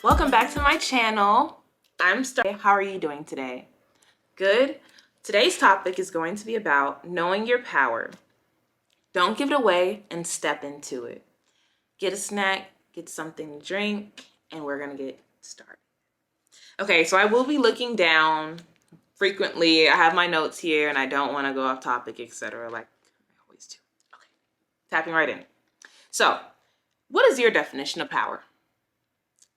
Welcome back to my channel. I'm Starr. How are you doing today? Good? Today's topic is going to be about knowing your power. Don't give it away and step into it. Get a snack, get something to drink, and we're going to get started. Okay, so I will be looking down frequently. I have my notes here and I don't want to go off topic, etc. like I always do. Okay, tapping right in. So, what is your definition of power?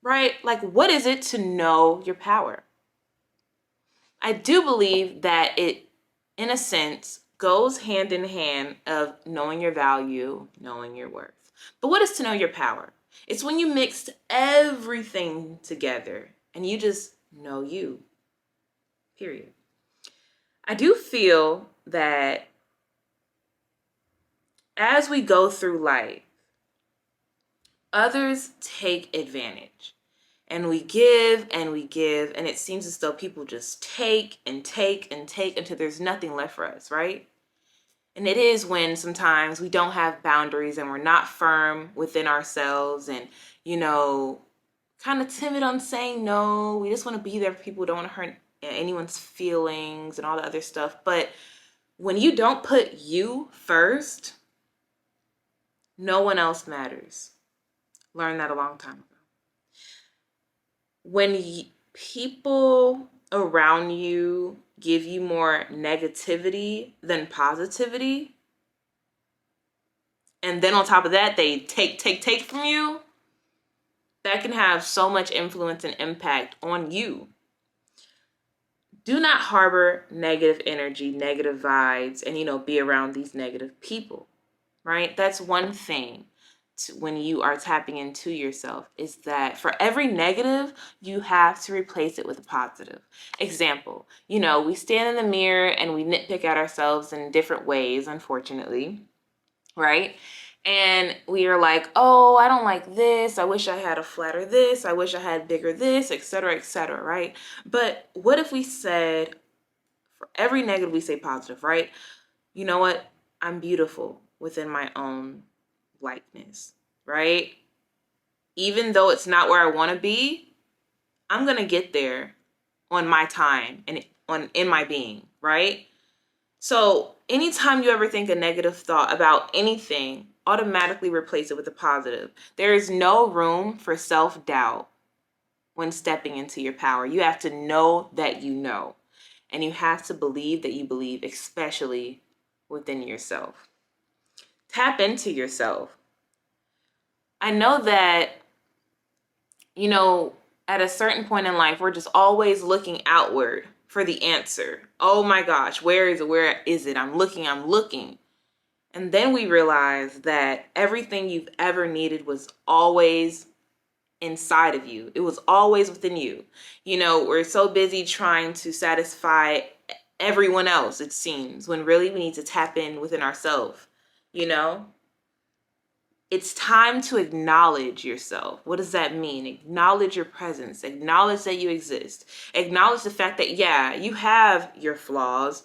Right? Like, what is it to know your power? I do believe that it, in a sense, goes hand in hand of knowing your value, knowing your worth. But what is to know your power? It's when you mixed everything together and you just know you, period. I do feel that as we go through life, others take advantage. And we give and we give, and it seems as though people just take and take and take until there's nothing left for us, right? And it is when sometimes we don't have boundaries and we're not firm within ourselves and, kind of timid on saying no. We just want to be there for people, don't want to hurt anyone's feelings and all the other stuff. But when you don't put you first, no one else matters. Learned that a long time ago. When people around you give you more negativity than positivity, and then on top of that, they take from you, that can have so much influence and impact on you. Do not harbor negative energy, negative vibes, and, be around these negative people, right? That's one thing. When you are tapping into yourself, is that for every negative, you have to replace it with a positive. Example, we stand in the mirror and we nitpick at ourselves in different ways, unfortunately, right? And we are like, oh, I don't like this. I wish I had a flatter this. I wish I had bigger this, etc., right? But what if we said, for every negative, we say positive, right? You know what? I'm beautiful within my own likeness, right? Even though it's not where I want to be, I'm going to get there on my time and in my being, right? So anytime you ever think a negative thought about anything, automatically replace it with a positive. There is no room for self-doubt when stepping into your power. You have to know that you know, and you have to believe that you believe, especially within yourself. Tap into yourself. I know that, at a certain point in life, we're just always looking outward for the answer. Oh my gosh, where is it? Where is it? I'm looking. And then we realize that everything you've ever needed was always inside of you. It was always within you. We're so busy trying to satisfy everyone else, it seems, when really we need to tap in within ourselves, It's time to acknowledge yourself. What does that mean? Acknowledge your presence. Acknowledge that you exist. Acknowledge the fact that, yeah, you have your flaws,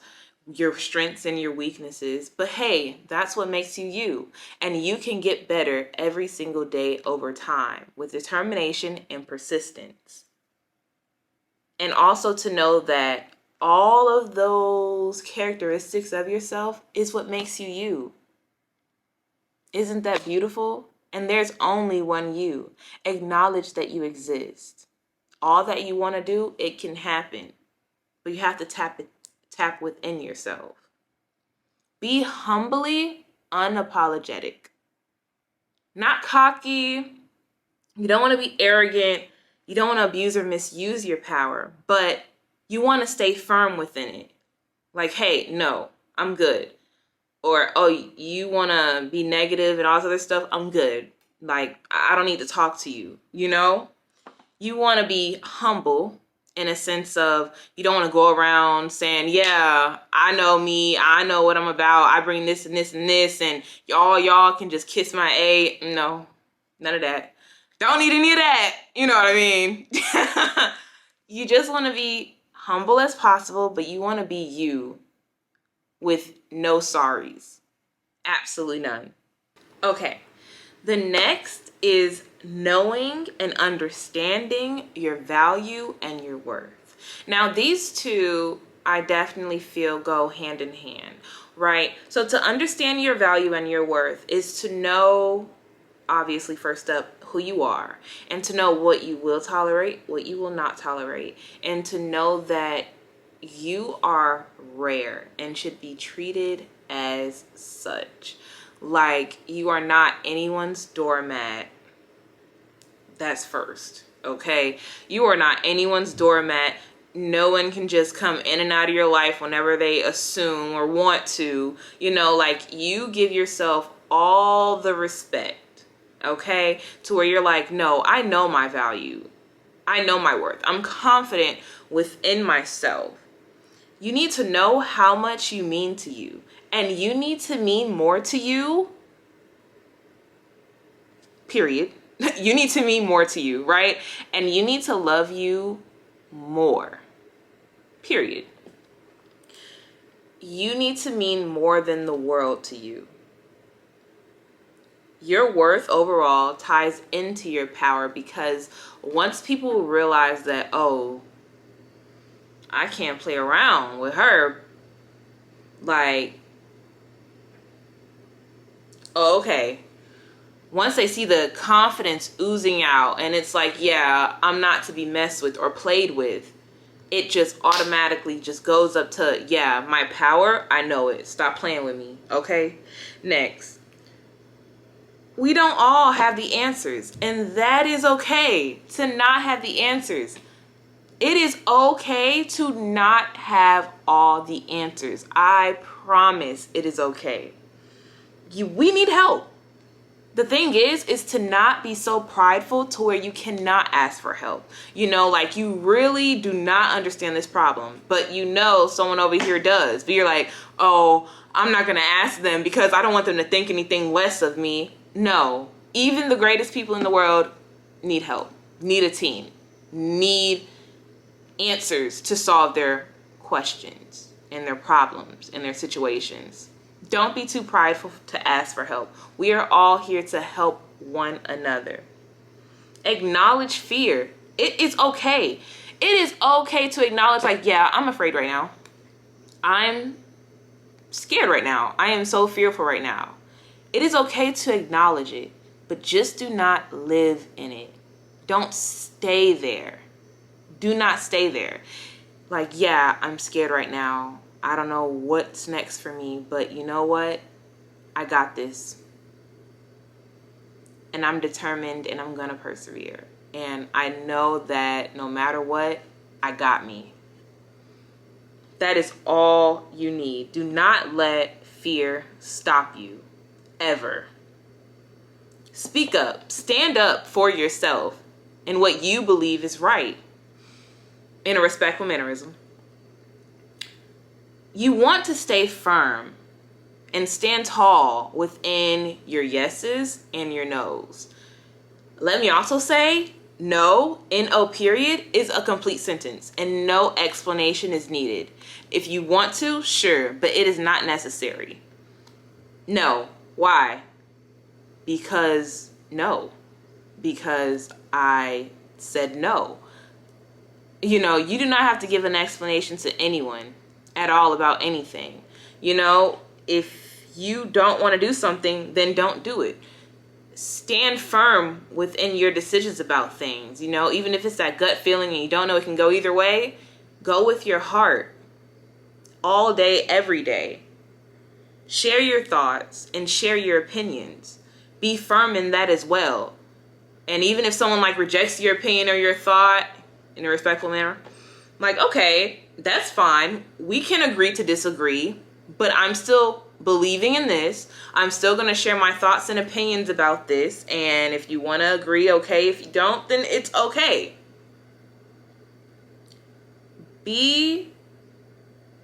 your strengths and your weaknesses, but hey, that's what makes you you. And you can get better every single day over time with determination and persistence. And also to know that all of those characteristics of yourself is what makes you you. Isn't that beautiful? And there's only one you. Acknowledge that you exist. All that you want to do, it can happen. But you have to tap within yourself. Be humbly unapologetic. Not cocky. You don't want to be arrogant. You don't want to abuse or misuse your power. But you want to stay firm within it. Like, hey, no, I'm good. Or, oh, you want to be negative and all this other stuff? I'm good. Like, I don't need to talk to you, You want to be humble in a sense of you don't want to go around saying, yeah, I know me. I know what I'm about. I bring this and this and this. And y'all can just kiss my A. No, none of that. Don't need any of that. You know what I mean? You just want to be humble as possible, but you want to be you. With no sorries. Absolutely none. Okay. The next is knowing and understanding your value and your worth. Now, these two I definitely feel go hand in hand, right? So to understand your value and your worth is to know, obviously, first up, who you are, and to know what you will tolerate, what you will not tolerate, and to know that you are rare and should be treated as such. Like, you are not anyone's doormat. That's first, okay? You are not anyone's doormat. No one can just come in and out of your life whenever they assume or want to. You know, like, you give yourself all the respect, okay? To where you're like, no, I know my value. I know my worth. I'm confident within myself. You need to know how much you mean to you. And you need to mean more to you, period. You need to mean more to you, right? And you need to love you more, period. You need to mean more than the world to you. Your worth overall ties into your power, because once people realize that, oh, I can't play around with her, like, oh, okay. Once they see the confidence oozing out and it's like, yeah, I'm not to be messed with or played with, it just automatically just goes up to, yeah, my power, I know it. Stop playing with me, okay? Next. We don't all have the answers, and that is okay to not have the answers. It is okay to not have all the answers. I promise it is okay. We need help. The thing is to not be so prideful to where you cannot ask for help. You know, like, you really do not understand this problem, but you know someone over here does. But you're like, oh, I'm not going to ask them because I don't want them to think anything less of me. No, even the greatest people in the world need help, need a team, need answers to solve their questions and their problems and their situations. Don't be too prideful to ask for help. We are all here to help one another. Acknowledge fear. It is okay. It is okay to acknowledge, like, yeah, I'm afraid right now. I'm scared right now. I am so fearful right now. It is okay to acknowledge it, but just do not live in it. Don't stay there. Do not stay there. Like, yeah, I'm scared right now. I don't know what's next for me, but you know what? I got this. And I'm determined and I'm going to persevere. And I know that no matter what, I got me. That is all you need. Do not let fear stop you, ever. Speak up. Stand up for yourself and what you believe is right in a respectful mannerism. You want to stay firm and stand tall within your yeses and your nos. Let me also say, no, N-O period, is a complete sentence and no explanation is needed. If you want to, sure, but it is not necessary. No. Why? Because no. Because I said no. You know, you do not have to give an explanation to anyone at all about anything. You know, if you don't want to do something, then don't do it. Stand firm within your decisions about things. You know, even if it's that gut feeling and you don't know it can go either way, go with your heart all day, every day. Share your thoughts and share your opinions. Be firm in that as well. And even if someone like rejects your opinion or your thought in a respectful manner, like, okay, that's fine. We can agree to disagree, but I'm still believing in this. I'm still going to share my thoughts and opinions about this. And if you want to agree, okay. If you don't, then it's okay. Be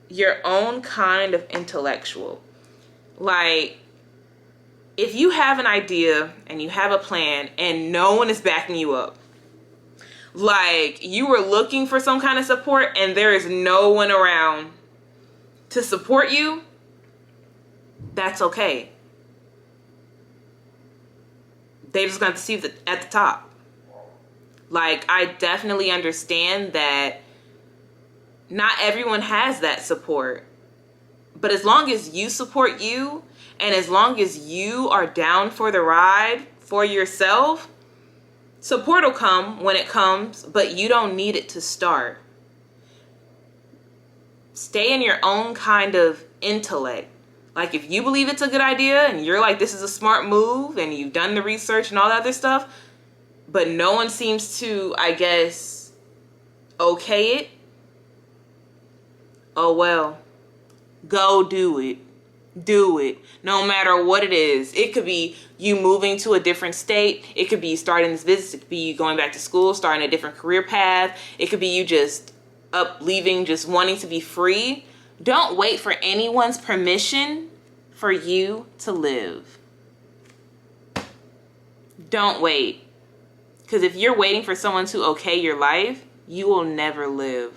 your own kind of intellectual. Like, if you have an idea and you have a plan and no one is backing you up, like you were looking for some kind of support and there is no one around to support you, that's okay. They just gonna see you at the top. Like, I definitely understand that not everyone has that support. But as long as you support you, and as long as you are down for the ride for yourself, support will come when it comes, but you don't need it to start. Stay in your own kind of intellect. Like, if you believe it's a good idea and you're like, this is a smart move, and you've done the research and all that other stuff, but no one seems to, I guess, okay it, oh well. Go do it. Do it. No matter what it is. It could be you moving to a different state. It could be you starting this business. It could be you going back to school, starting a different career path. It could be you just leaving, just wanting to be free. Don't wait for anyone's permission for you to live. Don't wait. Because if you're waiting for someone to okay your life, you will never live.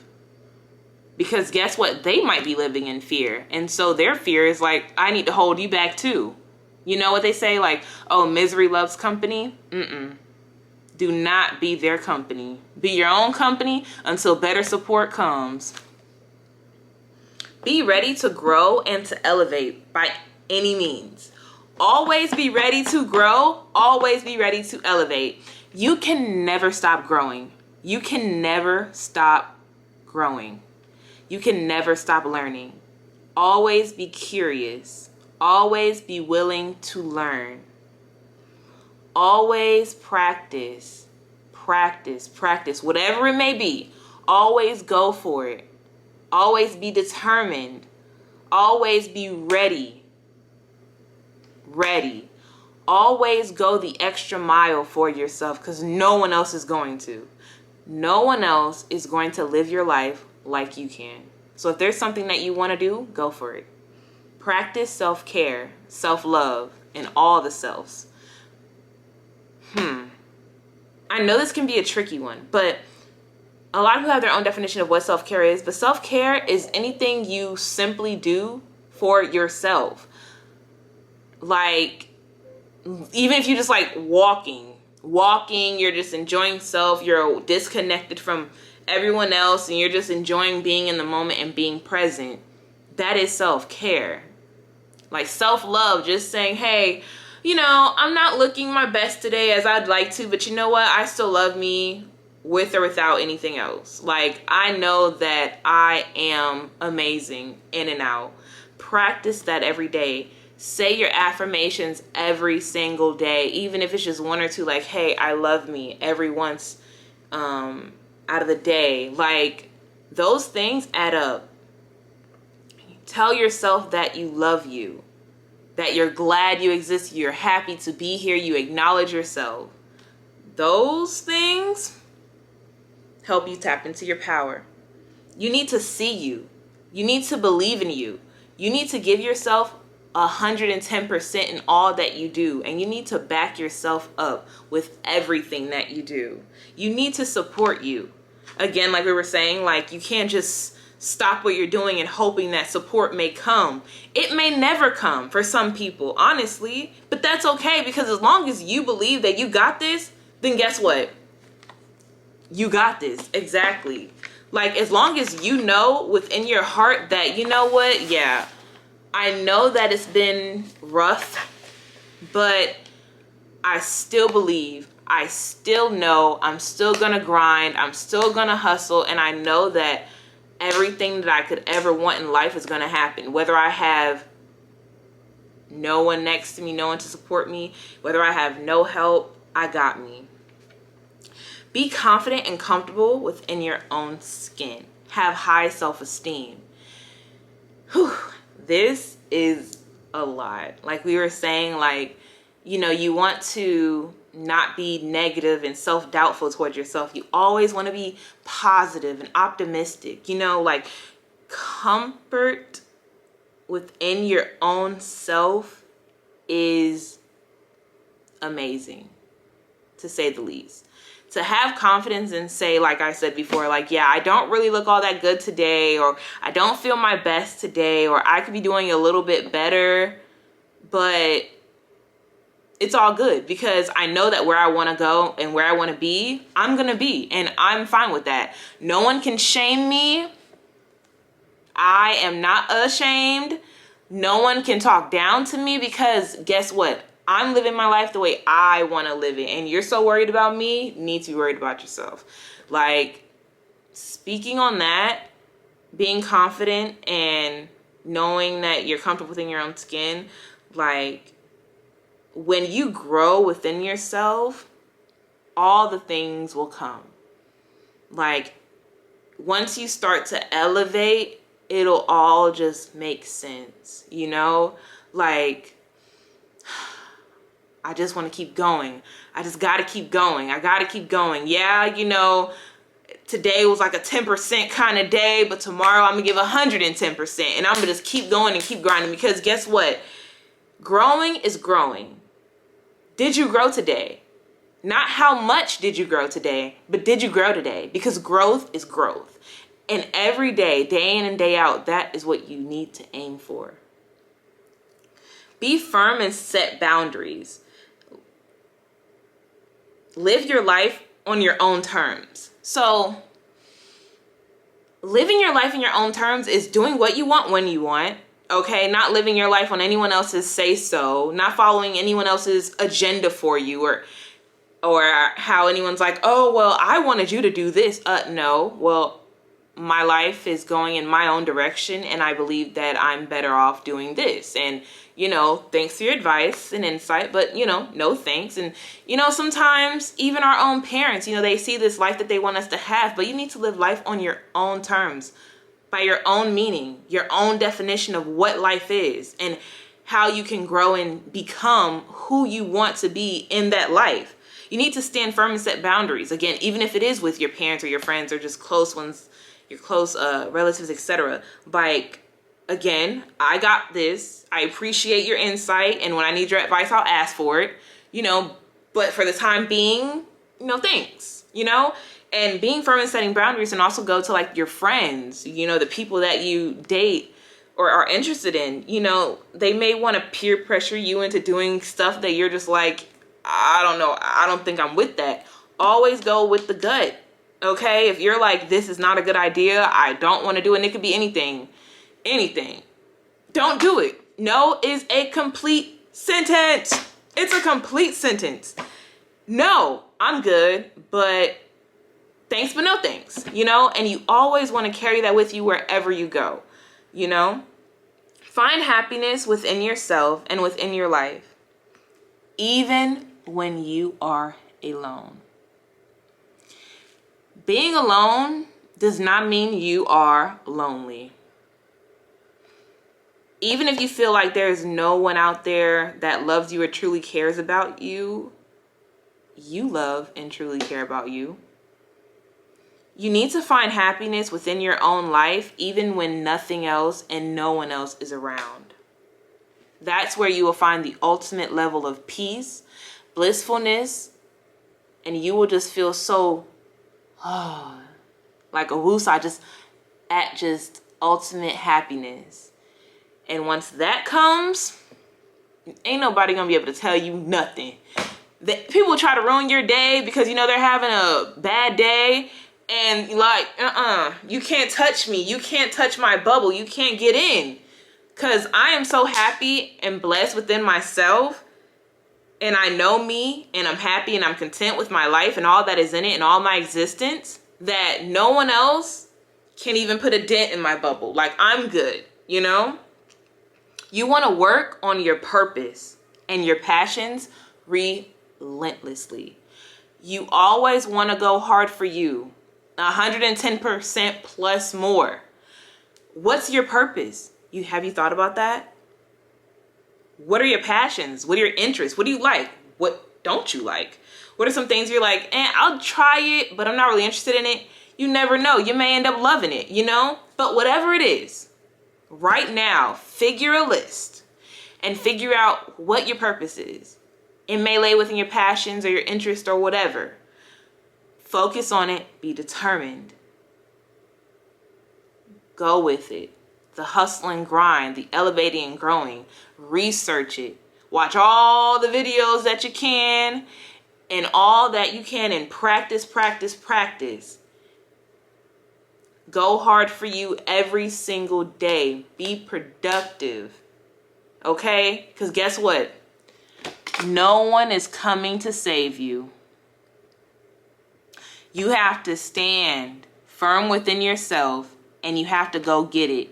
Because guess what? They might be living in fear. And so their fear is like, I need to hold you back too. You know what they say? Like, oh, misery loves company. Do not be their company. Be your own company until better support comes. Be ready to grow and to elevate by any means. Always be ready to grow. Always be ready to elevate. You can never stop growing. You can never stop growing. You can never stop learning. Always be curious. Always be willing to learn. Always practice. Practice. Practice. Whatever it may be. Always go for it. Always be determined. Always be ready. Ready. Always go the extra mile for yourself, because no one else is going to. No one else is going to live your life like you can. So if there's something that you want to do, go for it. Practice self-care, self-love, and all the selves. I know this can be a tricky one, but a lot of people have their own definition of what self-care is. But self-care is anything you simply do for yourself. Like, even if you just like walking, you're just enjoying self, you're disconnected from everyone else, and you're just enjoying being in the moment and being present. That is self-care. Like self-love, just saying, hey, you know, I'm not looking my best today as I'd like to, but you know what? I still love me with or without anything else. Like, I know that I am amazing in and out. Practice that every day. Say your affirmations every single day, even if it's just one or two, like, hey, I love me, every once out of the day. Like, those things add up. Tell yourself that you love you, that you're glad you exist, you're happy to be here, you acknowledge yourself. Those things help you tap into your power. You need to see you. You need to believe in you. You need to give yourself 110% in all that you do, and you need to back yourself up with everything that you do. You need to support you. Again, like we were saying, like, you can't just stop what you're doing and hoping that support may come. It may never come for some people, honestly, but that's okay, because as long as you believe that you got this, then guess what? You got this. Exactly. Like, as long as you know within your heart that, you know what? Yeah, I know that it's been rough, but I still believe, I still know, I'm still gonna grind, I'm still gonna hustle, and I know that everything that I could ever want in life is gonna happen. Whether I have no one next to me, no one to support me, whether I have no help, I got me. Be confident and comfortable within your own skin. Have high self-esteem. Whew. This is a lot. Like we were saying, like, you know, you want to not be negative and self-doubtful towards yourself. You always want to be positive and optimistic. You know, like, comfort within your own self is amazing, to say the least. To have confidence and say, like I said before, like, yeah, I don't really look all that good today, or I don't feel my best today, or I could be doing a little bit better, but it's all good, because I know that where I want to go and where I want to be, I'm going to be, and I'm fine with that. No one can shame me. I am not ashamed. No one can talk down to me, because guess what? I'm living my life the way I want to live it. And you're so worried about me, need to be worried about yourself. Like, speaking on that, being confident and knowing that you're comfortable within your own skin, like, when you grow within yourself, all the things will come. Like, once you start to elevate, it'll all just make sense, you know? Like, I just want to keep going. I just got to keep going. I got to keep going. Yeah, you know, today was like a 10% kind of day, but tomorrow I'm going to give 110%. And I'm going to just keep going and keep grinding, because guess what? Growing is growing. Did you grow today? Not how much did you grow today, but did you grow today? Because growth is growth. And every day, day in and day out, that is what you need to aim for. Be firm and set boundaries. Live your life on your own terms. So, living your life in your own terms is doing what you want when you want. Okay, not living your life on anyone else's say so, not following anyone else's agenda for you, or how anyone's like, oh, well, I wanted you to do this. No, well, my life is going in my own direction, and I believe that I'm better off doing this. And, you know, thanks for your advice and insight, but, you know, no thanks. And, you know, sometimes even our own parents, you know, they see this life that they want us to have, but you need to live life on your own terms, by your own meaning, your own definition of what life is, and how you can grow and become who you want to be in that life. You need to stand firm and set boundaries. Again, even if it is with your parents or your friends or just close ones, your close relatives, etc. Like, again, I got this. I appreciate your insight, and when I need your advice, I'll ask for it. You know, but for the time being, you know, thanks. You know, and being firm and setting boundaries, and also go to like your friends. You know, the people that you date or are interested in. You know, they may want to peer pressure you into doing stuff that you're just like, I don't know, I don't think I'm with that. Always go with the gut. Okay, if you're like, this is not a good idea, I don't want to do it, and it could be anything, don't do it. No is a complete sentence. It's a complete sentence. No, I'm good, but thanks, but no thanks, you know? And you always want to carry that with you wherever you go, you know? Find happiness within yourself and within your life, even when you are alone. Being alone does not mean you are lonely. Even if you feel like there's no one out there that loves you or truly cares about you, you love and truly care about you. You need to find happiness within your own life, even when nothing else and no one else is around. That's where you will find the ultimate level of peace, blissfulness, and you will just feel so like a woosah, just ultimate happiness. And once that comes, ain't nobody gonna be able to tell you nothing. People try to ruin your day because, you know, they're having a bad day, and like, you can't touch me, you can't touch my bubble, you can't get in, because I am so happy and blessed within myself, and I know me, and I'm happy and I'm content with my life and all that is in it and all my existence, that no one else can even put a dent in my bubble. Like, I'm good, you know? You want to work on your purpose and your passions relentlessly. You always want to go hard for you, 110% plus more. What's your purpose? Have you thought about that? What are your passions? What are your interests? What do you like? What don't you like? What are some things you're like, I'll try it, but I'm not really interested in it? You never know. You may end up loving it, you know? But whatever it is, right now, figure a list and figure out what your purpose is. It may lay within your passions or your interest or whatever. Focus on it. Be determined. Go with it. The hustle and grind, the elevating and growing. Research it. Watch all the videos that you can and all that you can, and practice, practice, practice. Go hard for you every single day. Be productive. Okay? Because guess what? No one is coming to save you. You have to stand firm within yourself, and you have to go get it.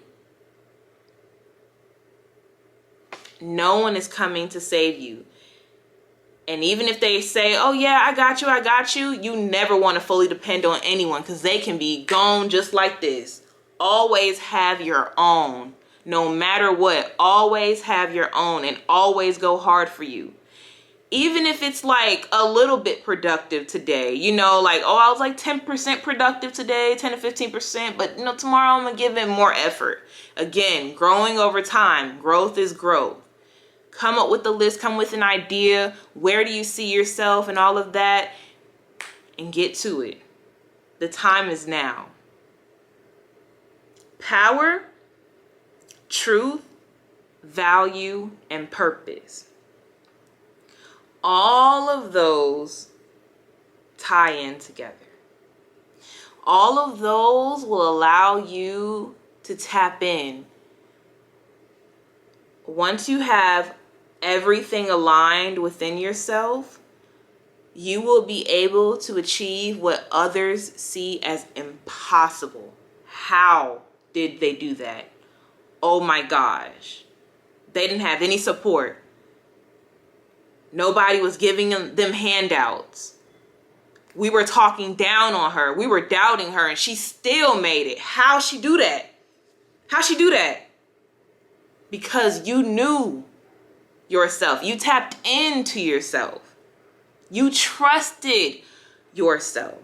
No one is coming to save you. And even if they say, oh yeah, I got you, you never want to fully depend on anyone, because they can be gone just like this. Always have your own. No matter what, always have your own, and always go hard for you. Even if it's like a little bit productive today, you know, like, oh, I was like 10% productive today, 10 to 15%, but you know, tomorrow I'm gonna give it more effort. Again, growing over time. Growth is growth. Come up with a list, come with an idea. Where do you see yourself and all of that? And get to it. The time is now. Power, truth, value, and purpose. All of those tie in together. All of those will allow you to tap in. Once you have everything aligned within yourself, you will be able to achieve what others see as impossible. How did they do that? Oh my gosh. They didn't have any support. Nobody was giving them handouts. We were talking down on her. We were doubting her, and she still made it. How'd she do that? How'd she do that? Because you knew yourself. You tapped into yourself. You trusted yourself.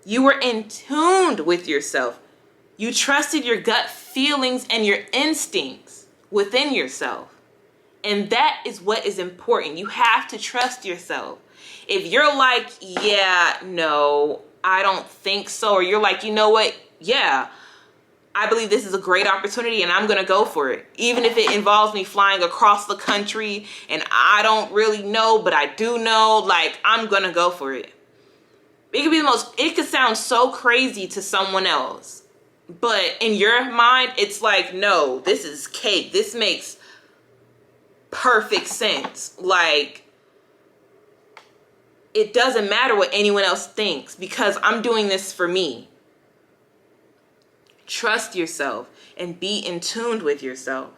You were in tune with yourself. You trusted your gut feelings and your instincts within yourself. And that is what is important. You have to trust yourself. If you're like, yeah, no, I don't think so. Or you're like, you know what? Yeah, I believe this is a great opportunity and I'm going to go for it. Even if it involves me flying across the country and I don't really know, but I do know, like, I'm going to go for it. It could sound so crazy to someone else. But in your mind, it's like, no, this is cake. This makes perfect sense. Like, it doesn't matter what anyone else thinks because I'm doing this for me. Trust yourself and be in tune with yourself.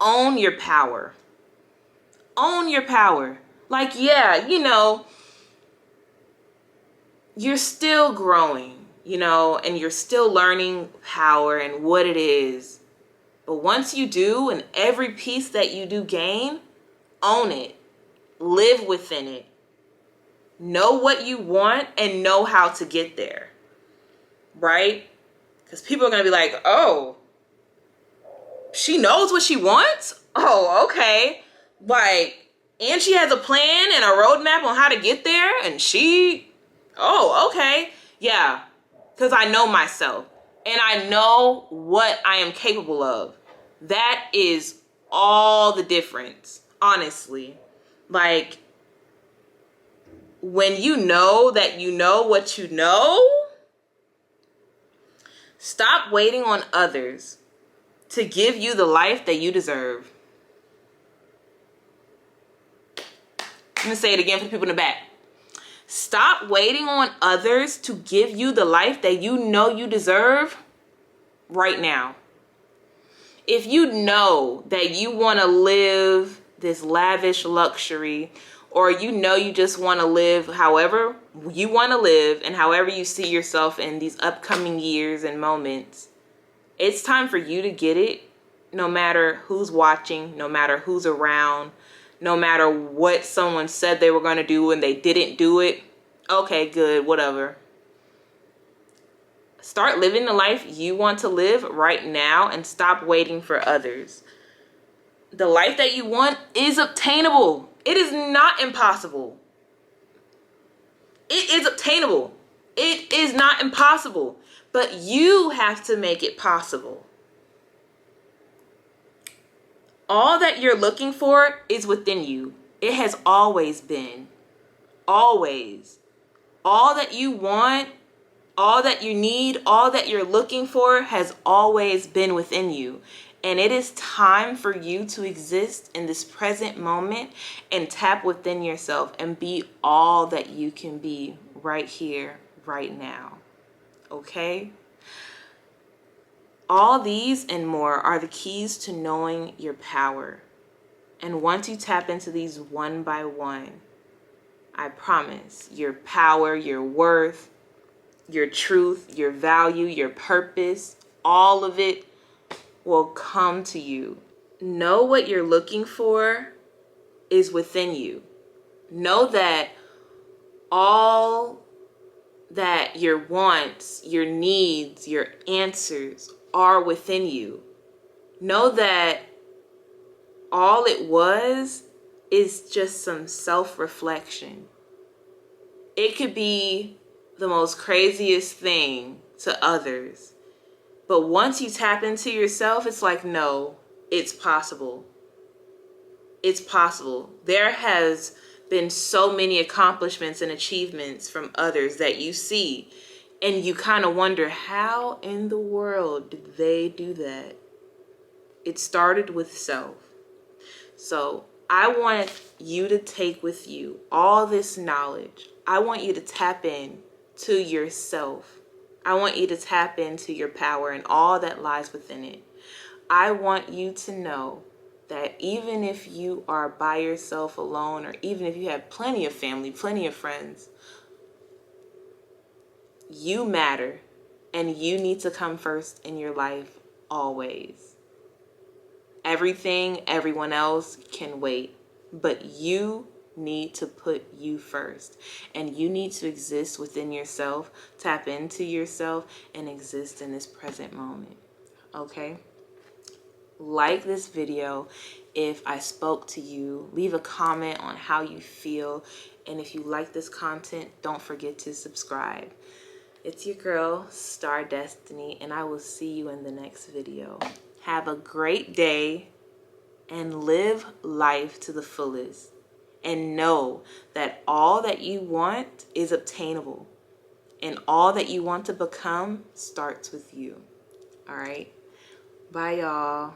Own your power. Own your power. Like, yeah, you know, you're still growing, you know, and you're still learning power and what it is. But once you do, and every piece that you do gain, own it. Live within it. Know what you want and know how to get there. Right? Because people are going to be like, oh, she knows what she wants? Oh, okay. Like, and she has a plan and a roadmap on how to get there? And oh, okay. Yeah. Because I know myself. And I know what I am capable of. That is all the difference, honestly. Like, when you know that you know what you know, stop waiting on others to give you the life that you deserve. I'm going to say it again for the people in the back. Stop waiting on others to give you the life that you know you deserve right now. If you know that you want to live this lavish luxury, or you know you just want to live however you want to live and however you see yourself in these upcoming years and moments, it's time for you to get it, no matter who's watching, no matter who's around, no matter what someone said they were going to do and they didn't do it. Okay, good, whatever. Start living the life you want to live right now and stop waiting for others. The life that you want is obtainable. It is not impossible. It is obtainable. It is not impossible. But you have to make it possible. All that you're looking for is within you. It has always been. Always. All that you want, all that you need, all that you're looking for has always been within you. And it is time for you to exist in this present moment and tap within yourself and be all that you can be right here, right now. Okay? All these and more are the keys to knowing your power. And once you tap into these one by one, I promise your power, your worth, your truth, your value, your purpose, all of it will come to you. Know what you're looking for is within you. Know that all that your wants, your needs, your answers are within you. Know that all it was is just some self-reflection. It could be the most craziest thing to others. But once you tap into yourself, it's like, no, it's possible. It's possible. There has been so many accomplishments and achievements from others that you see, and you kind of wonder, how in the world did they do that? It started with self. So I want you to take with you all this knowledge. I want you to tap in to yourself. I want you to tap into your power and all that lies within it. I want you to know that even if you are by yourself alone, or even if you have plenty of family, plenty of friends, you matter and you need to come first in your life always. Everything, everyone else can wait, but you need to put you first, and you need to exist within yourself, tap into yourself, and exist in this present moment. Okay? Like this video if I spoke to you. Leave a comment on how you feel, and if you like this content, don't forget to subscribe. It's your girl, Star Destiny, and I will see you in the next video. Have a great day and live life to the fullest. And know that all that you want is obtainable. And all that you want to become starts with you. All right? Bye, y'all.